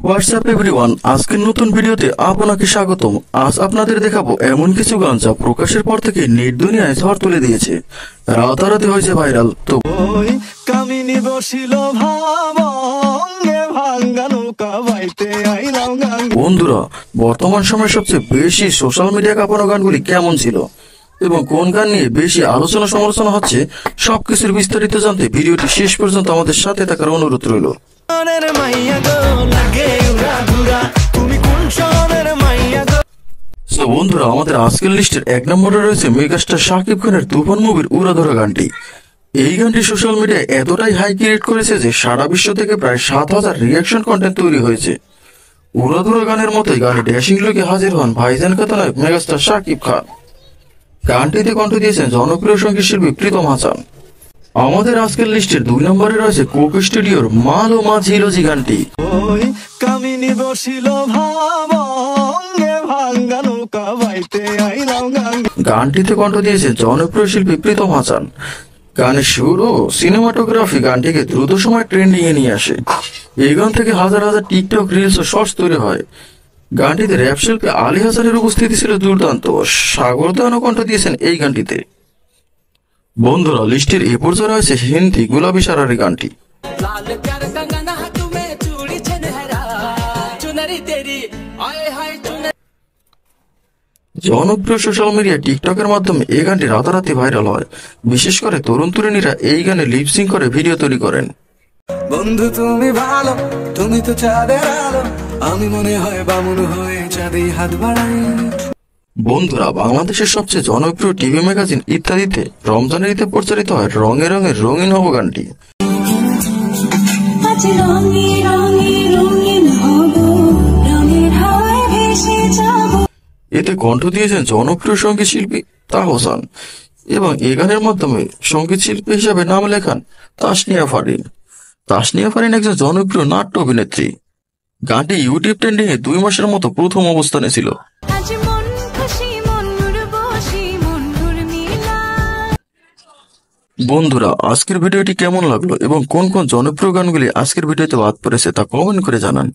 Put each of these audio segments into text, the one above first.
WhatsApp everyone, আজকের নতুন ভিডিওতে আপনাকে স্বাগতম। আজ আপনাদের দেখাবো এমন কিছু গান যা প্রকাশের পর থেকে নেট দুনিয়ায় ঝড় তুলে দিয়েছে, রাতারাতি হয়েছে ভাইরাল। তো বন্ধুরা, বর্তমান সময়ে সবচেয়ে বেশি সোশ্যাল মিডিয়া কাঁপানো গানগুলি কেমন ছিল এবং কোন গান নিয়ে বেশি আলোচনা সমালোচনা হচ্ছে, সবকিছুর বিস্তারিত জানতে ভিডিওটি শেষ পর্যন্ত আমাদের সাথে থাকার অনুরোধ রইল। বন্ধুরা, আমাদের আজকের লিস্টের 1 নম্বরে রয়েছে মেগাস্টার শাকিব খানের তুফান মুভির উড়াধরা গানটি। এই গানটি সোশ্যাল মিডিয়ায় এতটাই হাই ক্রিয়েট করেছে যে সারা বিশ্ব থেকে প্রায় 7,000 রিয়াকশন কন্টেন্ট তৈরি হয়েছে। উড়াধরা গানের মতোই গানে ড্যাশিং লুকে হাজির হন ভাইজান খাতানায়ক মেগাস্টার শাকিব খান। গানটিতে কণ্ঠ দিয়েছেন জনপ্রিয় সঙ্গীত শিল্পী প্রীতম হাসান। আমাদের আজকের লিস্টের 2 নম্বরে রয়েছে কোক স্টুডিওর মাল ও মা ঝিলজি গানটি। গানটিতে কণ্ঠ দিয়েছে জনপ্রিয় শিল্পী প্রীতম হাসান। গানের সুর ও সিনেমাটোগ্রাফি গানটিকে দ্রুত সময় ট্রেন্ডিং এ নিয়ে আসে। এই গান থেকে হাজার হাজার টিকটক রিলস ও শর্টস তৈরি হয়। গানটিতে র্যাপ শিল্পী আলী হাসানের উপস্থিতি ছিল দুর্দান্ত। সাগর দেওয়ানও কণ্ঠ দিয়েছেন এই গানটিতে। বন্ধুরা, লিস্টের এ পর্যায়ে রয়েছে হিন্দি গুলাবি সারারি গানটি। জনপ্রিয় সোশ্যাল মিডিয়া টিকটকের মাধ্যমে এই গানটি রাতারাতি ভাইরাল হয়। বিশেষ করে তরুণ তরুণীরা এই গানে লিপসিং করে ভিডিও তৈরি করেন। বন্ধু তুমি ভালো, তুমি তো চাঁদের আলো, আমি মনে হয় বামুন হয়ে চাঁদে হাত বাড়াই। বন্ধুরা, বাংলাদেশের সবচেয়ে জনপ্রিয় টিভি ম্যাগাজিন ইত্যাদিতে রমজানের ঈদে প্রচারিত হয় রঙে রঙে রঙিন হব গানটি। এতে কণ্ঠ দিয়েছেন জনপ্রিয় সঙ্গীত শিল্পী তাহসান এবং এ গানের মাধ্যমে সঙ্গীত শিল্পী হিসাবে নাম লেখান তাসনিয়া ফারিন। তাসনিয়া ফারিন একজন জনপ্রিয় নাট্য অভিনেত্রী। গানটি ইউটিউব ট্রেন্ডিং এ 2 মাসের মতো প্রথম অবস্থানে ছিল। বন্ধুরা, আজকের ভিডিওটি কেমন লাগলো এবং কোন কোন জনপ্রিয় গানগুলি আজকের ভিডিওতে বাদ পড়েছে তা কমেন্ট করে জানান।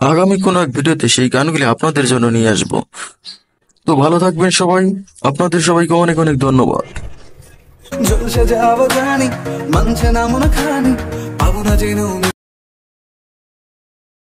আগামী কোনো এক ভিডিওতে সেই গানগুলি আপনাদের জন্য নিয়ে আসবো। তো ভালো থাকবেন সবাই, আপনাদের সবাইকে অনেক অনেক ধন্যবাদ। জলসে যাবো জানি, মানছে না মন খানি, পাবো না যেন